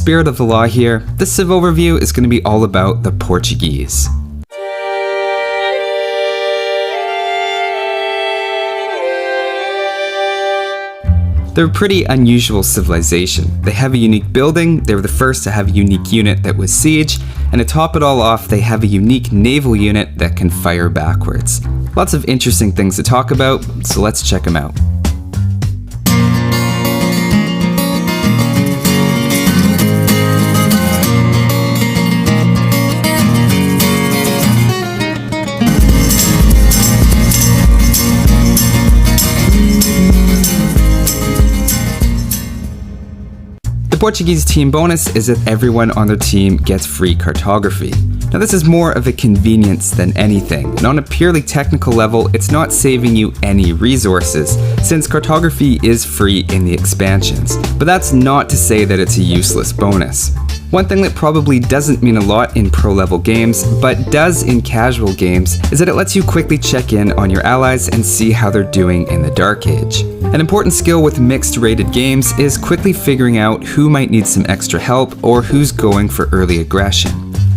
spirit of the law here, this Civ overview is going to be all about the Portuguese. They're a pretty unusual civilization. They have a unique building, they were the first to have a unique unit that was siege, and to top it all off, they have a unique naval unit that can fire backwards. Lots of interesting things to talk about, so let's check them out. The Portuguese team bonus is that everyone on their team gets free cartography. Now this is more of a convenience than anything, and on a purely technical level, it's not saving you any resources, since cartography is free in the expansions. But that's not to say that it's a useless bonus. One thing that probably doesn't mean a lot in pro-level games, but does in casual games, is that it lets you quickly check in on your allies and see how they're doing in the Dark Age. An important skill with mixed rated games is quickly figuring out who might need some extra help or who's going for early aggression.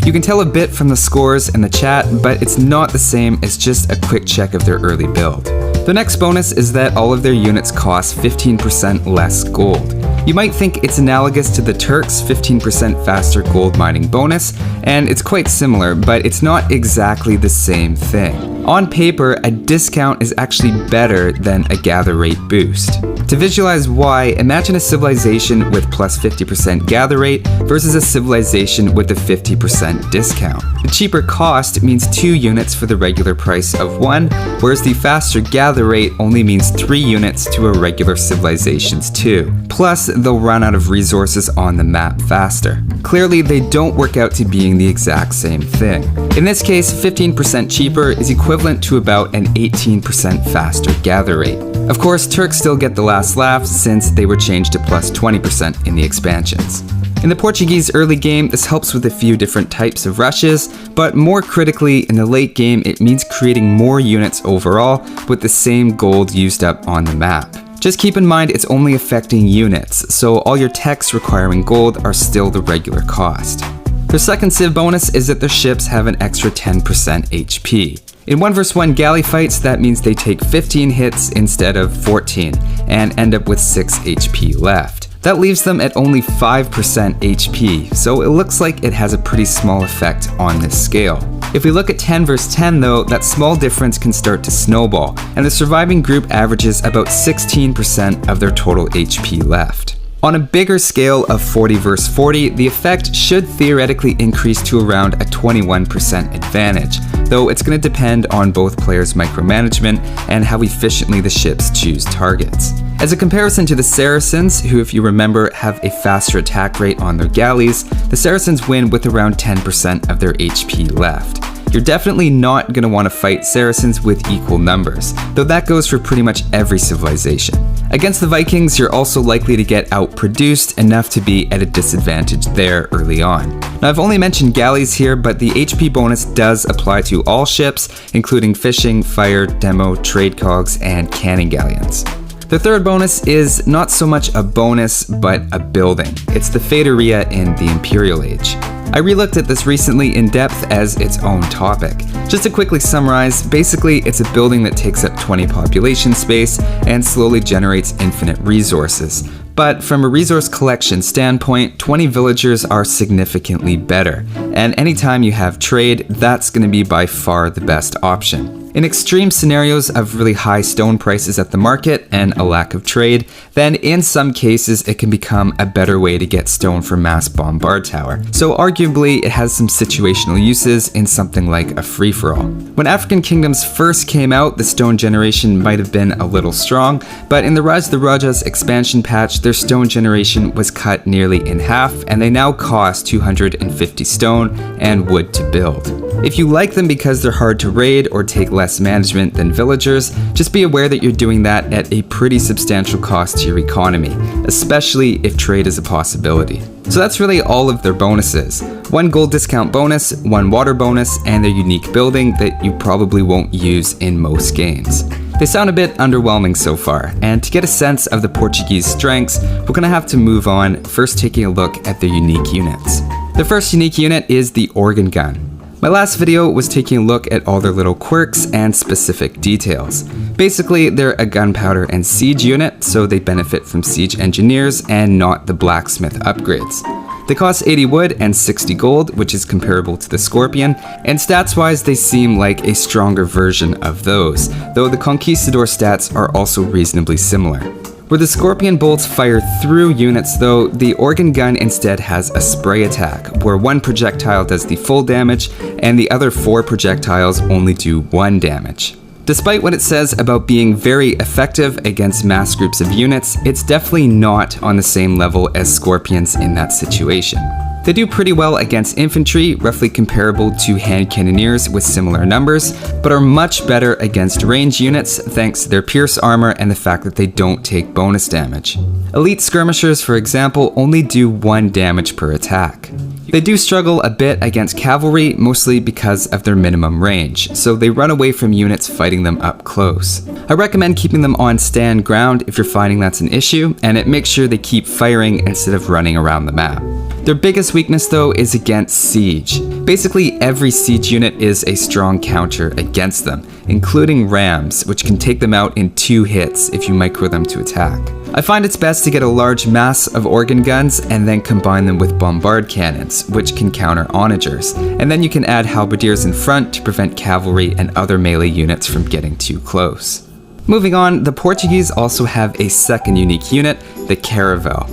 You can tell a bit from the scores and the chat, but it's not the same as just a quick check of their early build. The next bonus is that all of their units cost 15% less gold. You might think it's analogous to the Turks' 15% faster gold mining bonus, and it's quite similar, but it's not exactly the same thing. On paper, a discount is actually better than a gather rate boost. To visualize why, imagine a civilization with plus 50% gather rate versus a civilization with a 50% discount. The cheaper cost means 2 units for the regular price of 1, whereas the faster gather rate only means 3 units to a regular civilization's 2. Plus, they'll run out of resources on the map faster. Clearly, they don't work out to being the exact same thing. In this case, 15% cheaper is equivalent to about an 18% faster gather rate. Of course, Turks still get the last laugh since they were changed to plus 20% in the expansions. In the Portuguese early game, this helps with a few different types of rushes, but more critically, in the late game, it means creating more units overall with the same gold used up on the map. Just keep in mind it's only affecting units, so all your techs requiring gold are still the regular cost. Their second Civ bonus is that their ships have an extra 10% HP. In 1 vs 1 galley fights, that means they take 15 hits instead of 14, and end up with 6 HP left. That leaves them at only 5% HP, so it looks like it has a pretty small effect on this scale. If we look at 10 vs 10 though, that small difference can start to snowball, and the surviving group averages about 16% of their total HP left. On a bigger scale of 40 vs 40, the effect should theoretically increase to around a 21% advantage, though it's going to depend on both players' micromanagement and how efficiently the ships choose targets. As a comparison to the Saracens, who if you remember have a faster attack rate on their galleys, the Saracens win with around 10% of their HP left. You're definitely not going to want to fight Saracens with equal numbers, though that goes for pretty much every civilization. Against the Vikings, you're also likely to get outproduced enough to be at a disadvantage there early on. Now I've only mentioned galleys here, but the HP bonus does apply to all ships, including fishing, fire, demo, trade cogs, and cannon galleons. The third bonus is not so much a bonus, but a building. It's the Feitoria in the Imperial Age. I relooked at this recently in depth as its own topic. Just to quickly summarize, basically it's a building that takes up 20 population space and slowly generates infinite resources. But from a resource collection standpoint, 20 villagers are significantly better, and anytime you have trade, that's going to be by far the best option. In extreme scenarios of really high stone prices at the market and a lack of trade, then in some cases it can become a better way to get stone for mass bombard tower. So arguably it has some situational uses in something like a free-for-all. When African kingdoms first came out, the stone generation might have been a little strong, but in the Rise of the Rajas expansion patch, their stone generation was cut nearly in half, and they now cost 250 stone and wood to build. If you like them because they're hard to raid or take less management than villagers, just be aware that you're doing that at a pretty substantial cost to your economy, especially if trade is a possibility. So that's really all of their bonuses. 1 gold discount bonus, 1 water bonus, and their unique building that you probably won't use in most games. They sound a bit underwhelming so far, and to get a sense of the Portuguese strengths, we're going to have to move on, first taking a look at their unique units. The first unique unit is the organ gun. My last video was taking a look at all their little quirks and specific details. Basically, they're a gunpowder and siege unit, so they benefit from siege engineers and not the blacksmith upgrades. They cost 80 wood and 60 gold, which is comparable to the Scorpion, and stats-wise they seem like a stronger version of those, though the Conquistador stats are also reasonably similar. Where the Scorpion bolts fire through units though, the organ gun instead has a spray attack, where one projectile does the full damage, and the other 4 projectiles only do 1 damage. Despite what it says about being very effective against mass groups of units, it's definitely not on the same level as Scorpions in that situation. They do pretty well against infantry, roughly comparable to hand cannoneers with similar numbers, but are much better against range units thanks to their pierce armor and the fact that they don't take bonus damage. Elite skirmishers, for example, only do 1 damage per attack. They do struggle a bit against cavalry, mostly because of their minimum range, so they run away from units fighting them up close. I recommend keeping them on stand ground if you're finding that's an issue, and it makes sure they keep firing instead of running around the map. Their biggest weakness though is against siege. Basically every siege unit is a strong counter against them, including rams, which can take them out in 2 hits if you micro them to attack. I find it's best to get a large mass of organ guns and then combine them with bombard cannons, which can counter onagers, and then you can add halberdiers in front to prevent cavalry and other melee units from getting too close. Moving on, the Portuguese also have a second unique unit, the Caravel.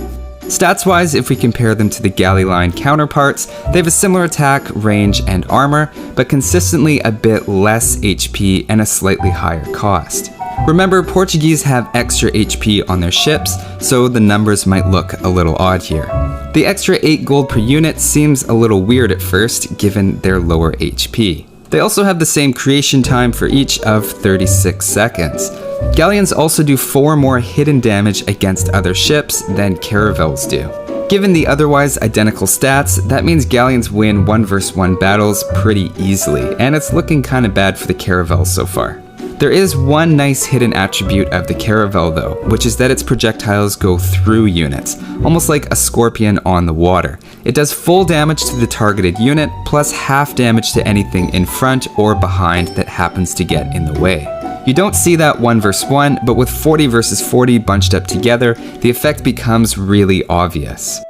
Stats-wise, if we compare them to the galley line counterparts, they have a similar attack, range, and armor, but consistently a bit less HP and a slightly higher cost. Remember, Portuguese have extra HP on their ships, so the numbers might look a little odd here. The extra 8 gold per unit seems a little weird at first, given their lower HP. They also have the same creation time for each of 36 seconds. Galleons also do 4 more hidden damage against other ships than Caravels do. Given the otherwise identical stats, that means Galleons win 1 vs 1 battles pretty easily, and it's looking kinda bad for the Caravels so far. There is one nice hidden attribute of the Caravel though, which is that its projectiles go through units, almost like a Scorpion on the water. It does full damage to the targeted unit, plus half damage to anything in front or behind that happens to get in the way. You don't see that 1 vs 1, but with 40 vs 40 bunched up together, the effect becomes really obvious.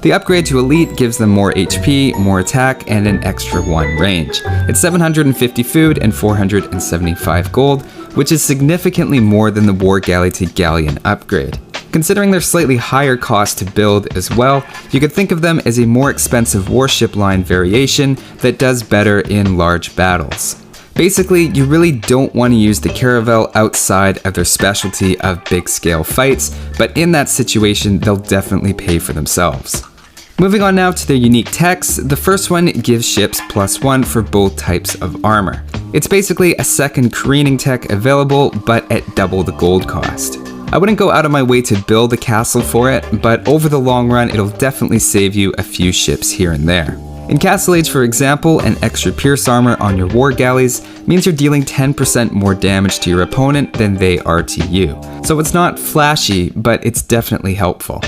The upgrade to Elite gives them more HP, more attack, and an extra 1 range. It's 750 food and 475 gold, which is significantly more than the War Galley to Galleon upgrade. Considering their slightly higher cost to build as well, you could think of them as a more expensive warship line variation that does better in large battles. Basically, you really don't want to use the Caravel outside of their specialty of big scale fights, but in that situation, they'll definitely pay for themselves. Moving on now to their unique techs, the first one gives ships +1 for both types of armor. It's basically a second careening tech available, but at double the gold cost. I wouldn't go out of my way to build a castle for it, but over the long run, it'll definitely save you a few ships here and there. In Castle Age, for example, an extra pierce armor on your war galleys means you're dealing 10% more damage to your opponent than they are to you. So it's not flashy, but it's definitely helpful.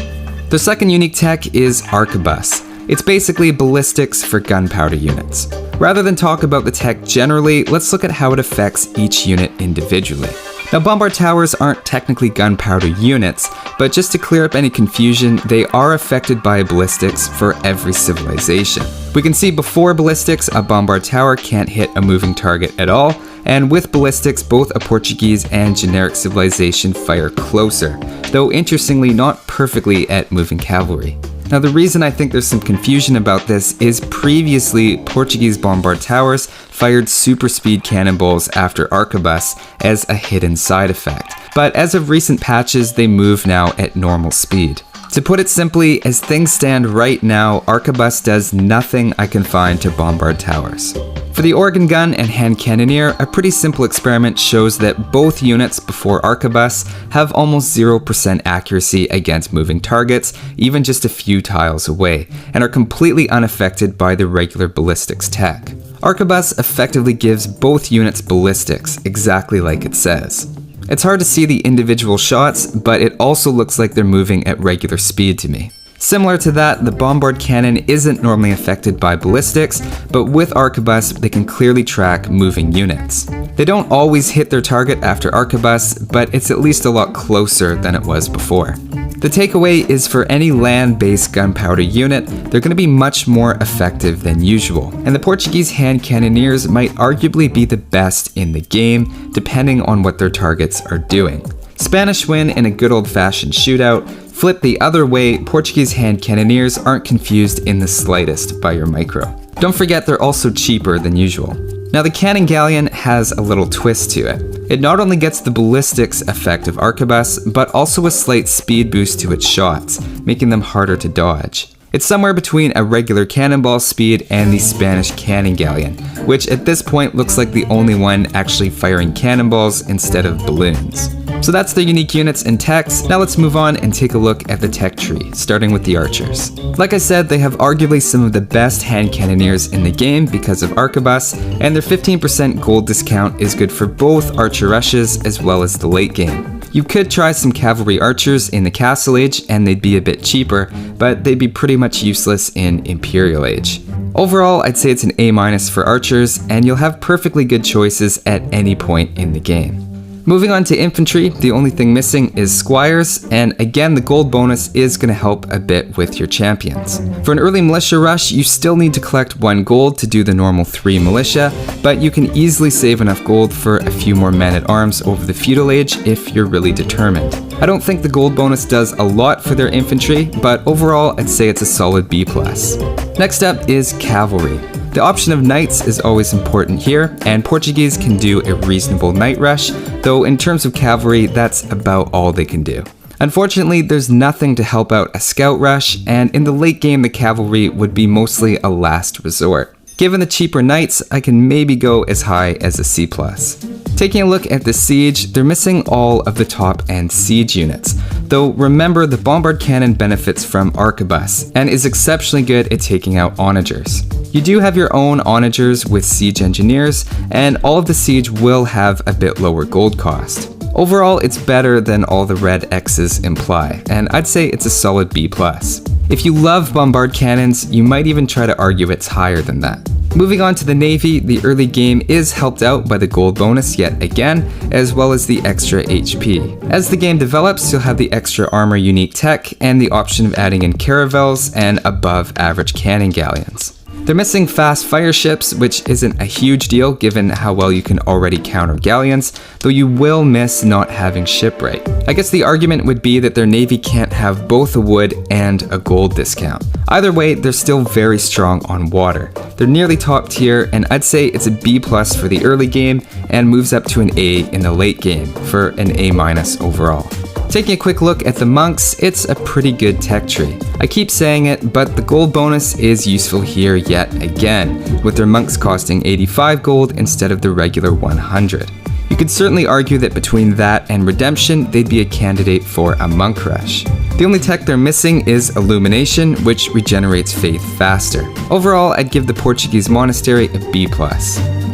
The second unique tech is Arquebus. It's basically ballistics for gunpowder units. Rather than talk about the tech generally, let's look at how it affects each unit individually. Now, bombard towers aren't technically gunpowder units, but just to clear up any confusion, they are affected by ballistics for every civilization. We can see before ballistics, a bombard tower can't hit a moving target at all, and with ballistics, both a Portuguese and generic civilization fire closer, though interestingly not perfectly at moving cavalry. Now, the reason I think there's some confusion about this is previously Portuguese bombard towers fired super speed cannonballs after Arquebus as a hidden side effect, but as of recent patches they move now at normal speed. To put it simply, as things stand right now, Arquebus does nothing I can find to bombard towers. For the organ gun and hand cannoneer, a pretty simple experiment shows that both units before Arquebus have almost 0% accuracy against moving targets, even just a few tiles away, and are completely unaffected by the regular ballistics tech. Arquebus effectively gives both units ballistics, exactly like it says. It's hard to see the individual shots, but it also looks like they're moving at regular speed to me. Similar to that, the bombard cannon isn't normally affected by ballistics, but with Arquebus, they can clearly track moving units. They don't always hit their target after Arquebus, but it's at least a lot closer than it was before. The takeaway is for any land-based gunpowder unit, they're going to be much more effective than usual, and the Portuguese hand cannoneers might arguably be the best in the game, depending on what their targets are doing. Spanish win in a good old-fashioned shootout. Flip the other way, Portuguese hand cannoneers aren't confused in the slightest by your micro. Don't forget they're also cheaper than usual. Now the cannon galleon has a little twist to it. It not only gets the ballistics effect of Arquebus, but also a slight speed boost to its shots, making them harder to dodge. It's somewhere between a regular cannonball speed and the Spanish cannon galleon, which at this point looks like the only one actually firing cannonballs instead of balloons. So that's the unique units and techs. Now let's move on and take a look at the tech tree, starting with the archers. Like I said, they have arguably some of the best hand cannoneers in the game because of Arquebus, and their 15% gold discount is good for both archer rushes as well as the late game. You could try some cavalry archers in the Castle Age and they'd be a bit cheaper, but they'd be pretty much useless in Imperial Age. Overall, I'd say it's an A- for archers, and you'll have perfectly good choices at any point in the game. Moving on to infantry, the only thing missing is squires, and again the gold bonus is going to help a bit with your champions. For an early militia rush, you still need to collect 1 gold to do the normal 3 militia, but you can easily save enough gold for a few more men-at-arms over the feudal age if you're really determined. I don't think the gold bonus does a lot for their infantry, but overall I'd say it's a solid B+. Next up is cavalry. The option of knights is always important here, and Portuguese can do a reasonable night rush, though in terms of cavalry, that's about all they can do. Unfortunately, there's nothing to help out a scout rush, and in the late game the cavalry would be mostly a last resort. Given the cheaper knights, I can maybe go as high as a C+. Taking a look at the siege, they're missing all of the top-end siege units, though remember the bombard cannon benefits from Arquebus, and is exceptionally good at taking out onagers. You do have your own onagers with siege engineers, and all of the siege will have a bit lower gold cost. Overall, it's better than all the red X's imply, and I'd say it's a solid B+. If you love bombard cannons, you might even try to argue it's higher than that. Moving on to the navy, the early game is helped out by the gold bonus yet again, as well as the extra HP. As the game develops, you'll have the extra armor unique tech and the option of adding in caravels and above average cannon galleons. They're missing fast fire ships, which isn't a huge deal given how well you can already counter galleons, though you will miss not having shipwright. I guess the argument would be that their navy can't have both a wood and a gold discount. Either way, they're still very strong on water. They're nearly top tier, and I'd say it's a B+ for the early game and moves up to an A in the late game for an A- overall. Taking a quick look at the monks, it's a pretty good tech tree. I keep saying it, but the gold bonus is useful here yet again, with their monks costing 85 gold instead of the regular 100. You could certainly argue that between that and redemption, they'd be a candidate for a monk rush. The only tech they're missing is illumination, which regenerates faith faster. Overall, I'd give the Portuguese monastery a B+.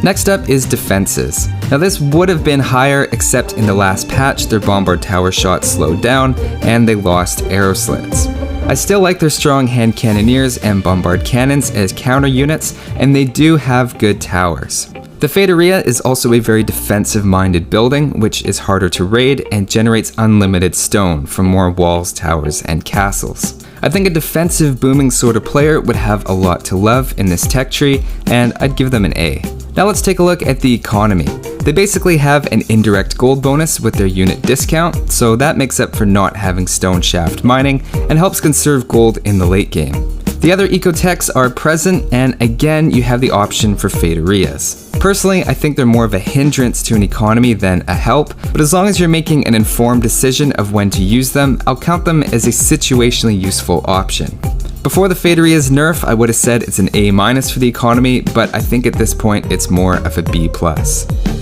Next up is defenses. Now this would have been higher, except in the last patch their bombard tower shot slowed down and they lost arrow slits. I still like their strong hand cannoneers and bombard cannons as counter units, and they do have good towers. The Feitoria is also a very defensive-minded building, which is harder to raid and generates unlimited stone from more walls, towers, and castles. I think a defensive booming sort of player would have a lot to love in this tech tree, and I'd give them an A. Now let's take a look at the economy. They basically have an indirect gold bonus with their unit discount, so that makes up for not having stone shaft mining and helps conserve gold in the late game. The other eco-techs are present, and again you have the option for Feitorias. Personally, I think they're more of a hindrance to an economy than a help, but as long as you're making an informed decision of when to use them, I'll count them as a situationally useful option. Before the Feitoria's nerf, I would have said it's an A- for the economy, but I think at this point it's more of a B+.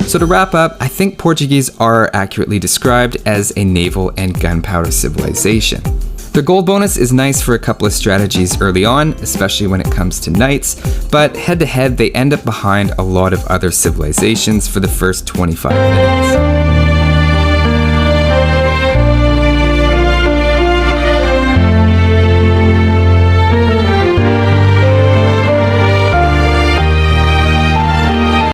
So to wrap up, I think Portuguese are accurately described as a naval and gunpowder civilization. Their gold bonus is nice for a couple of strategies early on, especially when it comes to knights, but head to head they end up behind a lot of other civilizations for the first 25 minutes.